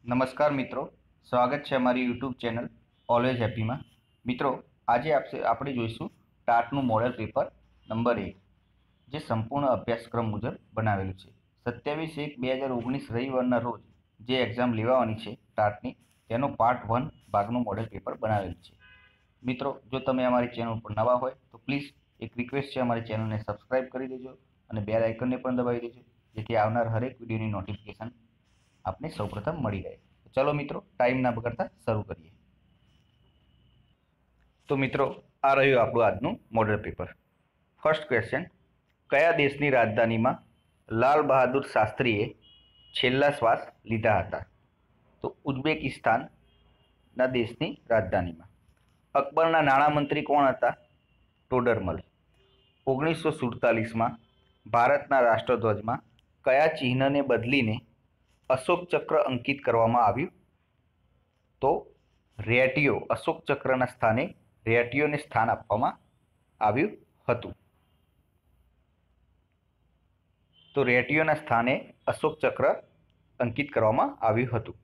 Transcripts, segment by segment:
નમસ્કાર મિત્રો, સ્વાગત છે અમારી યુટ્યુબ ચેનલ ઓલવેઝ હેપીમાં. મિત્રો, આજે આપણે જોઈશું ટાટનું મોડેલ પેપર નંબર 1, જે સંપૂર્ણ અભ્યાસક્રમ મુજબ બનાવેલું છે. 27/1/2019 રવિવારના રોજ જે એક્ઝામ લેવાની છે ટાટની, તેનો પાર્ટ 1 ભાગનું મોડેલ પેપર બનાવેલું છે. મિત્રો, જો તમે અમારી ચેનલ પર નવા હોય તો પ્લીઝ એક રિક્વેસ્ટ છે, અમારી ચેનલને સબસ્ક્રાઇબ કરી દેજો અને બેલ આઇકનને પણ દબાવી દેજો, જેથી આવનાર હરેક વિડીયોની નોટિફિકેશન આપને સૌપ્રથમ મળી રહે. ચલો મિત્રો, ટાઈમ ના બગાડતા શરૂ કરીએ. તો મિત્રો, આ રહ્યું આપણું આજનું મોડેલ પેપર. ફર્સ્ટ ક્વેશ્ચન: કયા દેશની રાજધાનીમાં લાલ બહાદુર શાસ્ત્રીએ છેલ્લા શ્વાસ લીધા હતા? તો ઉઝબેકિસ્તાનના દેશની રાજધાનીમાં. અકબરના નાણામંત્રી કોણ હતા? ટોડરમલ. 1947માં ભારતના રાષ્ટ્રધ્વજમાં કયા ચિહ્નને બદલીને અશોક ચક્ર અંકિત કરવામાં આવ્યું? તો રેટિયો. અશોક ચક્રના સ્થાને રેટિયોને સ્થાન આપવામાં આવ્યું હતું. તો રેટિયોના સ્થાને અશોક ચક્ર અંકિત કરવામાં આવ્યું હતું.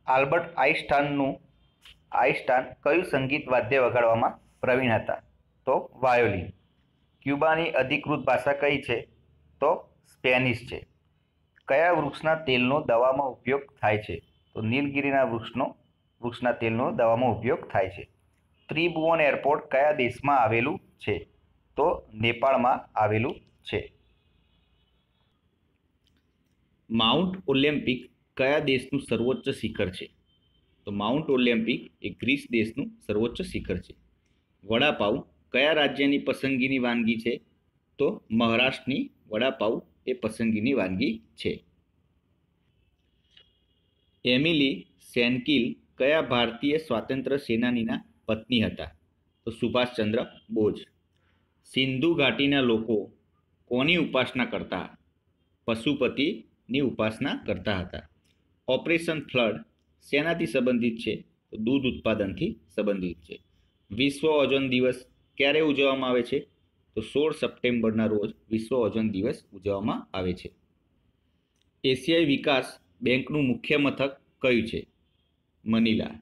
આલ્બર્ટ આઇન્સ્ટાઈન કયું સંગીત વાદ્ય વગાડવામાં પ્રવીણ હતા? તો વાયોલિન. ક્યુબાની અધિકૃત ભાષા કઈ છે? તો સ્પેનિશ છે. કયા વૃક્ષના તેલનો દવામાં ઉપયોગ થાય છે? તો નીલગિરીના વૃક્ષના તેલનો દવામાં ઉપયોગ થાય છે. ત્રિભુવન એરપોર્ટ કયા દેશમાં આવેલું છે? તો નેપાળમાં આવેલું છે. માઉન્ટ ઓલિમ્પિક કયા દેશનું સર્વોચ્ચ શિખર છે? તો માઉન્ટ ઓલિમ્પિક એ ગ્રીસ દેશનું સર્વોચ્ચ શિખર છે. વડાપાઉં કયા રાજ્યની પસંદગીની વાનગી છે? તો મહારાષ્ટ્રની વડાપાઉં એ પસંદગીની વાનગી છે. એમિલી સેનકિલ કયા ભારતીય સ્વાતંત્ર્ય સેનાનીના પત્ની હતા? તો સુભાષચંદ્ર બોઝ. સિંધુ ઘાટીના લોકો કોની ઉપાસના કરતા? પશુપતિની ઉપાસના કરતા હતા. ઓપરેશન ફ્લડ શેનાથી સંબંધિત છે? તો દૂધ ઉત્પાદનથી સંબંધિત છે. વિશ્વ ઓઝોન દિવસ ક્યારે ઉજવવામાં આવે છે? તો 16 સપ્ટેમ્બરના રોજ વિશ્વ ઓઝોન દિવસ ઉજવવામાં આવે છે. એશિયાઈ વિકાસ બેંકનું મુખ્ય મથક કયું છે? મનીલા.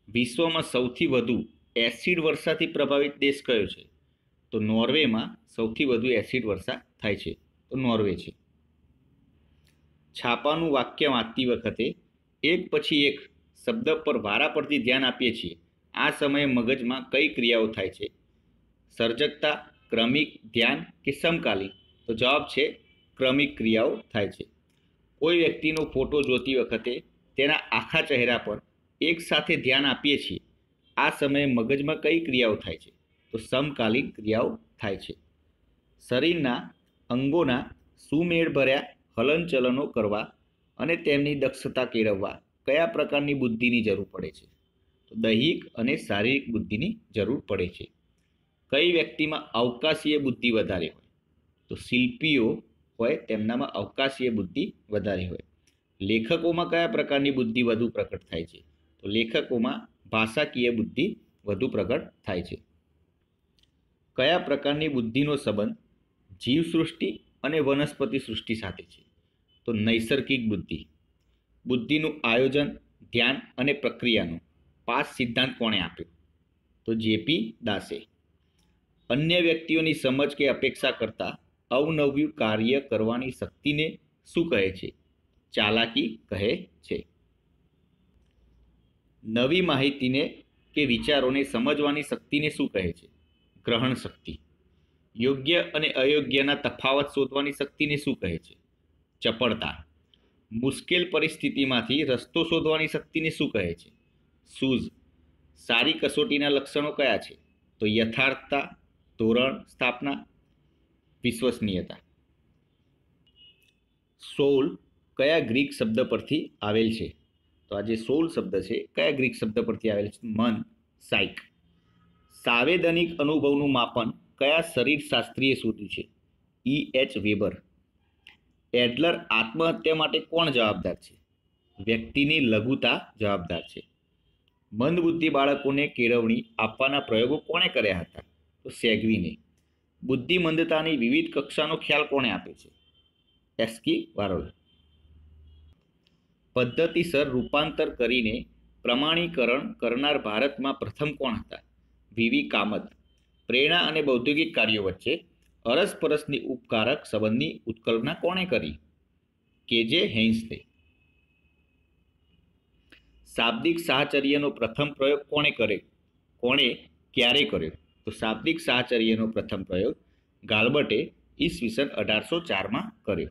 વિશ્વમાં સૌથી વધુ એસિડ વર્ષાથી પ્રભાવિત દેશ કયો છે? તો નોર્વેમાં સૌથી વધુ એસિડ વર્ષા થાય છે, તો નોર્વે છે. છાપાનું વાક્ય વાંચતી વખતે એક પછી એક શબ્દ પર વારા પરથી ધ્યાન આપીએ છીએ. આ સમયે મગજમાં કઈ ક્રિયાઓ થાય છે? સર્જકતા, ક્રમિક, ધ્યાન કે સમકાલીન? તો જવાબ છે ક્રમિક ક્રિયાઓ થાય છે. કોઈ વ્યક્તિનો ફોટો જોતી વખતે તેના આખા ચહેરા પર એક સાથે ધ્યાન આપીએ છીએ. આ સમયે મગજમાં કઈ ક્રિયાઓ થાય છે? તો સમકાલીન ક્રિયાઓ થાય છે. શરીરના અંગોના સુમેળભર્યા હલનચલનો કરવા અને તેમની દક્ષતા કેળવવા કયા પ્રકારની બુદ્ધિની જરૂર પડે છે? તો દૈહિક અને શારીરિક બુદ્ધિની જરૂર પડે છે. કઈ વ્યક્તિમાં અવકાશીય બુદ્ધિ વધારે હોય? તો શિલ્પીઓ હોય તેમનામાં અવકાશીય બુદ્ધિ વધારે હોય. લેખકોમાં કયા પ્રકારની બુદ્ધિ વધુ પ્રકટ થાય છે? તો લેખકોમાં ભાષાકીય બુદ્ધિ વધુ પ્રકટ થાય છે. કયા પ્રકારની બુદ્ધિનો સંબંધ જીવસૃષ્ટિ અને વનસ્પતિ સૃષ્ટિ સાથે છે? તો નૈસર્ગિક બુદ્ધિ. બુદ્ધિનું આયોજન, ધ્યાન અને પ્રક્રિયાનો 5 સિદ્ધાંત કોણે આપ્યો? તો જેપી દાસે. અન્ય વ્યક્તિઓની સમજ કે અપેક્ષા કરતાં અવનવ્યું કાર્ય કરવાની શક્તિને શું કહે છે? ચાલાકી કહે છે. નવી માહિતીને કે વિચારોને સમજવાની શક્તિને શું કહે છે? ગ્રહણ શક્તિ. યોગ્ય અને અયોગ્યના તફાવત શોધવાની શક્તિને શું કહે છે? ચપળતા. મુશ્કેલ પરિસ્થિતિમાંથી રસ્તો શોધવાની શક્તિને શું કહે છે? સૂઝ. સારી કસોટીના લક્ષણો કયા છે? તો યથાર્થતા, ધોરણ સ્થાપના, વિશ્વસનીયતા. સોલ કયા ગ્રીક શબ્દ પરથી આવેલ છે? તો આ જે સોલ શબ્દ છે કયા ગ્રીક શબ્દ પરથી આવેલ છે? મન, સાઇક. સાંવેદનિક અનુભવનું માપન કયા શરીરશાસ્ત્રીએ શોધ્યું છે? E.H. વેબર. એડલર આત્મહત્યા માટે કોણ જવાબદાર છે? વ્યક્તિની લઘુતા જવાબદાર છે. મંદબુદ્ધિ બાળકોને કેળવણી આપવાના પ્રયોગો કોણે કર્યા હતા? તો સેગવીને. બુદ્ધિમંદતાની વિવિધ કક્ષાનો ખ્યાલ કોણે આપ્યો છે? એસ્કી વારોલ. પદ્ધતિસર રૂપાંતર કરીને પ્રમાણીકરણ કરનાર ભારતમાં પ્રથમ કોણ હતા? વીવી કામત. પ્રેરણા અને બૌદ્યોગિક કાર્યો વચ્ચે અરસપરસની ઉપકારક સંબંધની ઉત્કલ્પના કોણે કરી? કેજે હેઇન્સને. શાબ્દિક સાહચર્યનો પ્રથમ પ્રયોગ કોણે ક્યારે કર્યો? તો શાબ્દિક સાહચર્યનો પ્રથમ પ્રયોગ ગાલ્બર્ટે ઈસવીસન 1804માં કર્યો.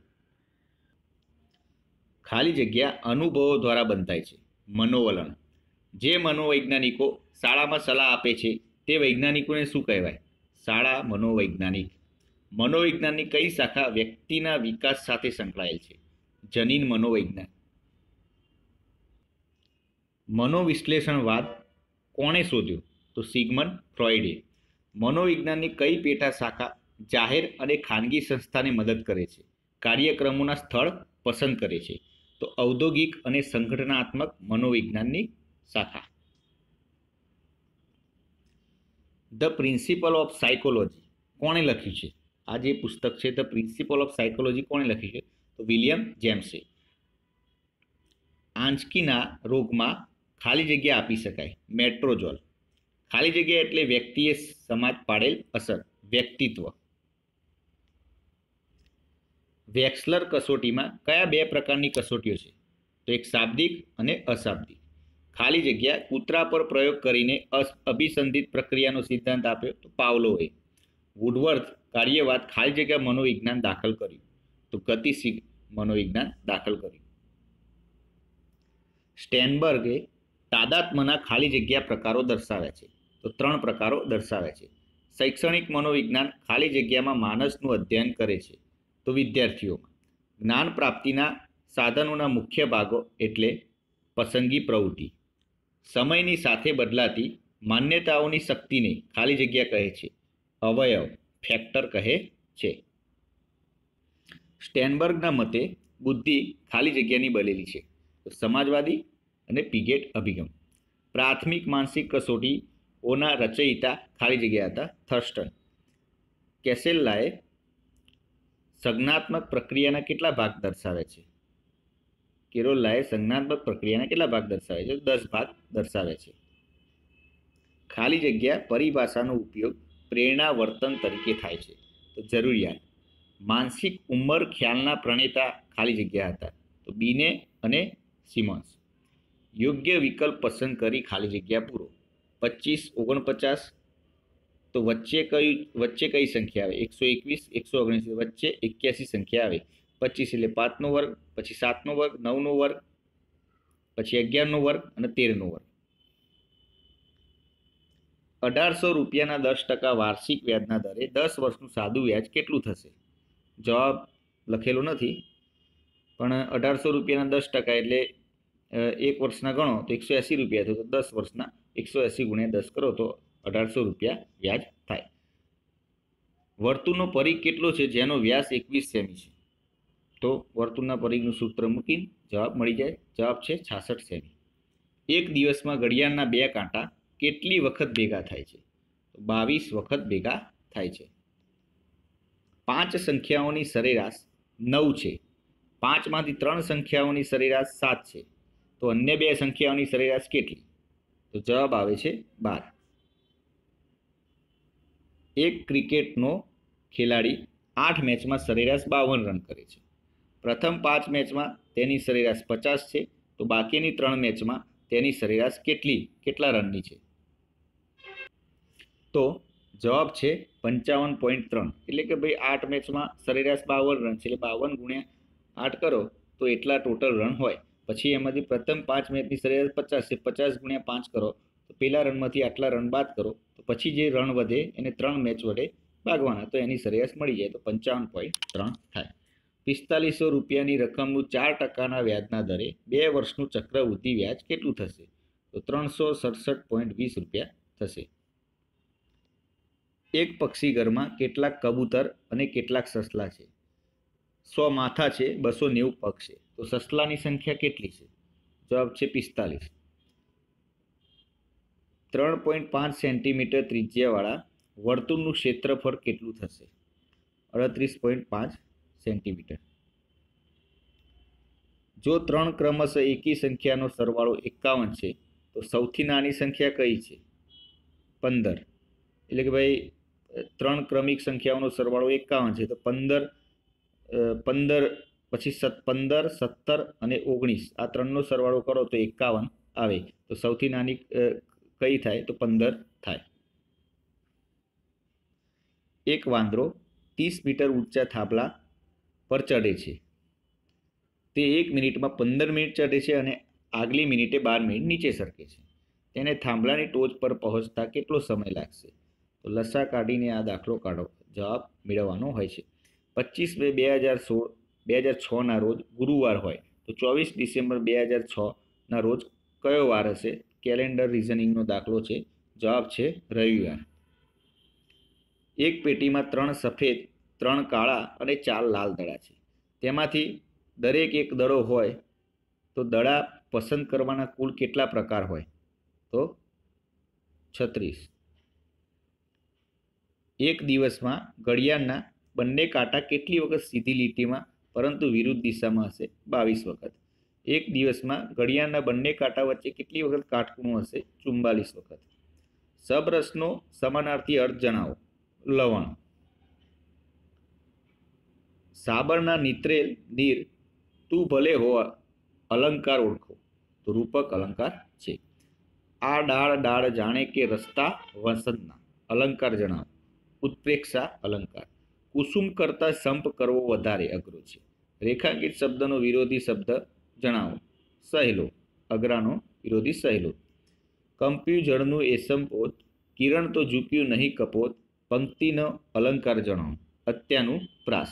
ખાલી જગ્યા અનુભવો દ્વારા બંધાય છે. મનોવલણ. જે મનોવૈજ્ઞાનિકો શાળામાં સલાહ આપે છે તે વૈજ્ઞાનિકોને શું કહેવાય? શાળા મનોવૈજ્ઞાનિક. મનોવિજ્ઞાનની કઈ શાખા વ્યક્તિના વિકાસ સાથે સંકળાયેલ છે? જનીન મનોવિજ્ઞાન. મનોવિશ્લેષણવાદ કોણે શોધ્યો? તો સિગમન્ડ ફ્રોઇડે. મનોવિજ્ઞાનની કઈ પેટા શાખા જાહેર અને ખાનગી સંસ્થાને મદદ કરે છે? કાર્યક્રમોના સ્થળ પસંદ કરે છે? તો ઔદ્યોગિક અને સંગઠનાત્મક મનોવિજ્ઞાનની શાખા. ધ પ્રિન્સિપલ ઓફ સાયકોલોજી કોણે લખ્યું છે? આ જે પુસ્તક છે ધ પ્રિન્સિપલ ઓફ સાયકોલોજી કોણે લખ્યું છે? તો વિલિયમ જેમ્સે. આંચકીના રોગમાં ખાલી જગ્યા આપી શકાય. મેટ્રોજોલ. ખાલી જગ્યા એટલે વ્યક્તિએ સમાજ પાડેલ અસર. વ્યક્તિત્વ. વેક્સલર કસોટીમાં કયા બે પ્રકારની કસોટીઓ છે? તો એક શાબ્દિક અને અશાબ્દિક. ખાલી જગ્યા કૂતરા પર પ્રયોગ કરીને અભિસંધિત પ્રક્રિયાનો સિદ્ધાંત આપ્યો તો પાવલોવે. વુડવર્થ કાર્યવાદ ખાલી જગ્યા મનોવિજ્ઞાન દાખલ કર્યું તો ગતિશીલ મનોવિજ્ઞાન દાખલ કર્યું. સ્ટેનબર્ગે તાદાત્મ્યના ખાલી જગ્યા પ્રકારો દર્શાવ્યા છે તો 3 પ્રકારો દર્શાવ્યા છે. શૈક્ષણિક મનોવિજ્ઞાન ખાલી જગ્યામાં માનસનું અધ્યયન કરે છે તો વિદ્યાર્થીઓમાં. જ્ઞાન પ્રાપ્તિના સાધનોના મુખ્ય ભાગો એટલે પસંદગી પ્રવૃત્તિ. સમયની સાથે બદલાતી માન્યતાઓની શક્તિને ખાલી જગ્યા કહે છે. અવયવ ફેક્ટર કહે છે. સ્ટેનબર્ગના મતે બુદ્ધિ ખાલી જગ્યાની બનેલી છે તો સમાજવાદી અને પિગેટ અભિગમ. પ્રાથમિક માનસિક કસોટીઓના રચયિતા ખાલી જગ્યા હતા થર્સ્ટન. કેસેલ્લાએ સંજ્ઞાત્મક પ્રક્રિયાના કેટલા ભાગ દર્શાવે છે? કેરોલાએ સંજ્ઞાત્મક પ્રક્રિયાના કેટલા ભાગ દર્શાવે છે? 10 ભાગ દર્શાવે છે. ખાલી જગ્યા પરિભાષાનો ઉપયોગ પ્રેરણા વર્તન તરીકે થાય છે તો જરૂરિયાત. માનસિક ઉંમર ખ્યાલના પ્રણેતા ખાલી જગ્યા હતા તો બીને અને સિમન્સ. યોગ્ય વિકલ્પ પસંદ કરી ખાલી જગ્યા પૂરો. 25, 49 તો વચ્ચે કઈ સંખ્યા આવે? 121, 119 વચ્ચે 81 સંખ્યા આવે. 25 એટલે 5નો વર્ગ, પછી 7નો વર્ગ, 9નો વર્ગ, પછી 11નો વર્ગ અને 13નો વર્ગ. 1800 રૂપિયાના 10% વાર્ષિક વ્યાજના દરે 10 વર્ષનું સાદું વ્યાજ કેટલું થશે? જવાબ લખેલો નથી પણ 1800 રૂપિયાના 10% એટલે 1 વર્ષના ગણો તો 180 રૂપિયા થયો તો 10 વર્ષના 180 ગુણ્યા 10 કરો તો 1800 રૂપિયા વ્યાજ થાય. વર્તુળનો પરિઘ કેટલો છે જેનો વ્યાસ 21 સેમી છે? તો વર્તુળના પરિઘનું સૂત્ર મૂકીને જવાબ મળી જાય. જવાબ છે 66 સેમી. એક દિવસમાં ઘડિયાળના 2 કાંટા કેટલી વખત ભેગા થાય છે? તો 22 વખત ભેગા થાય છે. 5 સંખ્યાઓની સરેરાશ 9 છે. 5માંથી 3 સંખ્યાઓની સરેરાશ 7 છે તો અન્ય 2 સંખ્યાઓની સરેરાશ કેટલી? તો જવાબ આવે છે 12. એક ક્રિકેટનો ખેલાડી 8 મેચમાં સરેરાશ 52 રન કરે છે. પ્રથમ 5 મેચમાં તેની સરેરાશ 50 છે તો બાકીની 3 મેચમાં તેની સરેરાશ કેટલા રનની છે? તો જવાબ છે 55.3. એટલે કે ભાઈ 8 મેચમાં સરેરાશ 52 રન છે એટલે 52 ગુણ્યા 8 કરો તો એટલા ટોટલ રન હોય. પછી એમાંથી પ્રથમ 5 મેચની સરેરાશ 50 છે, 50 ગુણ્યા 5 કરો તો પેલા રનમાંથી આટલા રન બાદ કરો તો પછી જે રન વધે એને 3 મેચ વડે ભાગવાના તો એની સરેરાશ મળી જાય તો 55.3 થાય. 4500 રૂપિયાની રકમનું 4%ના વ્યાજના દરે 2 વર્ષનું ચક્રવૃદ્ધિ વ્યાજ કેટલું થશે? તો 367.20 રૂપિયા થશે. એક પક્ષી ઘરમાં કેટલાક કબૂતર અને કેટલાક સસલા છે? 100 માથા છે, 290 પગ છે તો સસલાની સંખ્યા કેટલી છે? જવાબ છે 45. 3.5 સેન્ટીમીટર ત્રિજ્યાવાળા વર્તુળનું ક્ષેત્રફળ કેટલું થશે? 38.5 સેન્ટીમીટર. જો 3 ક્રમશઃ એકી સંખ્યાનો સરવાળો 51 છે તો સૌથી નાની સંખ્યા કઈ છે? 15. એટલે કે ભાઈ 3 ક્રમિક સંખ્યાઓનો સરવાળો 51 છે તો 15 પછી 15, 17 અને 19 આ ત્રણનો સરવાળો કરો તો 51 આવે. તો સૌથી નાની કઈ થાય? તો 15 થાય. એક વાંદરો 30 મીટર ઊંચા થાંભલા પર ચડે છે. તે 1 મિનિટમાં 15 મિનિટ ચડે છે અને આગલી મિનિટે 12 મિનિટ નીચે સરકે છે. તેને થાંભલાની ટોચ પર પહોંચતા કેટલો સમય લાગશે? તો લસા કાઢીને આ દાખલો કાઢો. જવાબ મેળવવાનો હોય છે. 25 મે 2006ના રોજ ગુરુવાર હોય તો 24 ડિસેમ્બર 2006ના રોજ કયો વાર હશે? કેલેન્ડર રિઝનિંગનો દાખલો છે. જવાબ છે રવિવાર. એક પેટીમાં 3 સફેદ, 3 કાળા અને 4 લાલ દડા છે. તેમાંથી દરેક એક દડો હોય તો દડા પસંદ કરવાના કુલ કેટલા પ્રકાર હોય? તો 36. એક દિવસમાં ઘડિયાળના બંને કાંટા કેટલી વખત સીધી લીટીમાં પરંતુ વિરુદ્ધ દિશામાં હશે? 22 વખત. એક દિવસમાં ઘડિયાળના બંને કાંટા વચ્ચે કેટલી વખત કાટખૂણો હશે? 44 વખત. સબરસનો સમાનાર્થી અર્થ જણાવો. લવણ. સાબરના નીતરેલ નીર તું ભલે હો અલંકાર ઓળખો. તો રૂપક અલંકાર છે. આ ડાળ જાણે કે રસ્તા વસંતના. અલંકાર જણાવો. ઉત્પ્રેક્ષા અલંકાર. કુસુમ કરતા સંપ કરવો વધારે અઘરો છે. રેખાંકિત શબ્દનો વિરોધી શબ્દ જણાવો. સહેલો. અઘરાનો વિરોધી સહેલો. કંપ્યું જળનું એસમપોત, કિરણ તો ઝૂક્યું નહીં કપોત. પંક્તિનો અલંકાર જણાવો. અત્યાનું પ્રાસ.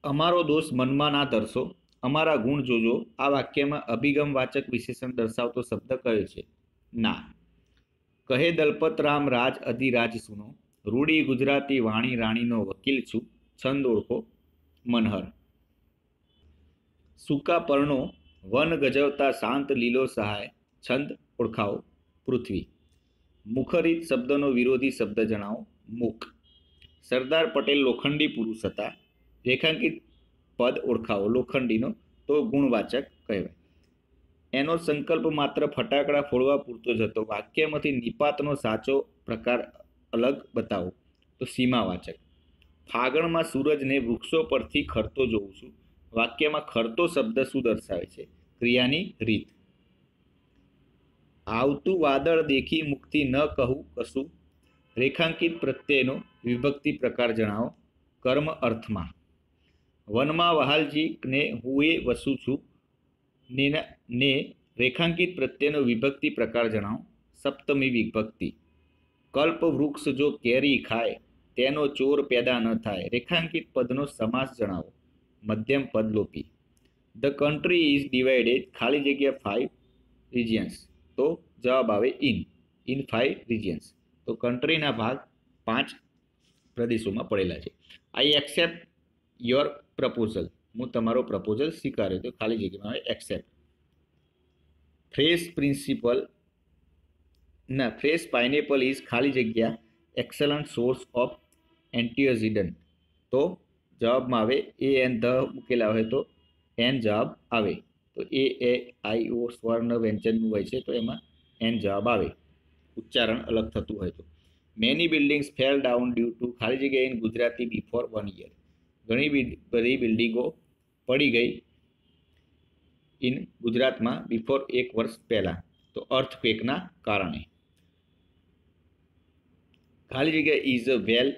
અમારો દોષ મનમાં ના ધરશો, અમારા ગુણ જોજો. આ વાક્યમાં અભિગમવાચક વિશેષણ દર્શાવતો શબ્દ કયો છે? ના. કહે દલપતરામ રાજ અધિરાજ સુનો, રૂડી ગુજરાતી વાણી રાણીનો વકીલ છું. છંદ ઓળખો. મનહર. સૂકા પર્ણો વન ગજવતા શાંત લીલો સહાય. છંદ ઓળખાવો. પૃથ્વી. મુખરિત શબ્દનો વિરોધી શબ્દ જણાવો. મુખ. સરદાર પટેલ લોખંડી પુરુષ હતા. રેખાંકિત પદ ઓળખાવો. લોખંડીનો તો ગુણવાચક કહેવાય. એનો સંકલ્પ માત્ર ફટાકડા ફોડવા પૂરતો જ હતો. વાક્યમાંથી નિપાતનો સાચો પ્રકાર અલગ બતાવો. તો સીમાવાચક. ફાગણમાં સૂરજને વૃક્ષો પરથી ખરતો જોઉં છું. વાક્યમાં ખરતો શબ્દ શું દર્શાવે છે? ક્રિયાની રીત. આવતું વાદળ દેખી મુખથી ન કહું કશું. રેખાંકિત પ્રત્યયનો વિભક્તિ પ્રકાર જણાવો. કર્મ અર્થમાં. વનમાં વહાલજી ને હું એ વસું છું ને રેખાંકિત પ્રત્યયનો વિભક્તિ પ્રકાર જણાવો. સપ્તમી વિભક્તિ. કલ્પ વૃક્ષ જો કેરી ખાય તેનો ચોર પેદા ન થાય. રેખાંકિત પદનો સમાસ જણાવો. મધ્યમ પદ લોપી. ધ કન્ટ્રી ઇઝ ડિવાઇડેડ ખાલી જગ્યા 5 રિજિયન્સ. તો જવાબ આવે ઇન 5 રિજિયન્સ. તો કન્ટ્રીના ભાગ 5 પ્રદેશોમાં પડેલા છે. આઈ એક્સેપ્ટ યોર પ્રપોઝલ. હું તમારો પ્રપોઝલ સ્વીકાર્યો. તો ખાલી જગ્યામાં આવે એક્સેપ્ટ. ફ્રેશ પાઇનેપલ ઇઝ ખાલી જગ્યા એક્સલન્ટ સોર્સ ઓફ એન્ટીઓક્સિડન્ટ. તો જવાબમાં આવે એ એન ધ મૂકેલા હોય તો એન જવાબ આવે. તો એ આઈ ઓ સ્વર્ણ વ્યંજનનું હોય છે તો એમાં એન જવાબ આવે. ઉચ્ચારણ અલગ થતું હોય તો. Many buildings fell down due to ખાલી જગ્યા ઇન ગુજરાતી બિફોર 1 યર. ઘણી બધી બિલ્ડિંગો પડી ગઈ ઇન ગુજરાતમાં બિફોર 1 વર્ષ પહેલાં. તો અર્થક્વેકના કારણે. ખાલી જગ્યા ઇઝ અ વેલ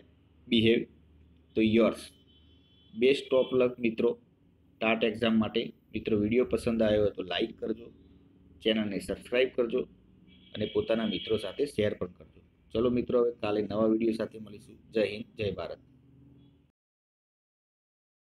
બિહેવ. તો યોર્સ. બેસ્ટ ઓફ લક મિત્રો ટાટ એક્ઝામ માટે. મિત્રો વિડીયો પસંદ આવ્યો હોય તો લાઈક કરજો, ચેનલને સબસ્ક્રાઈબ કરજો અને પોતાના મિત્રો સાથે શેર પણ કરજો. ચલો મિત્રો હવે કાલે નવા વિડીયો સાથે મળીશું. જય હિન્દ, જય ભારત.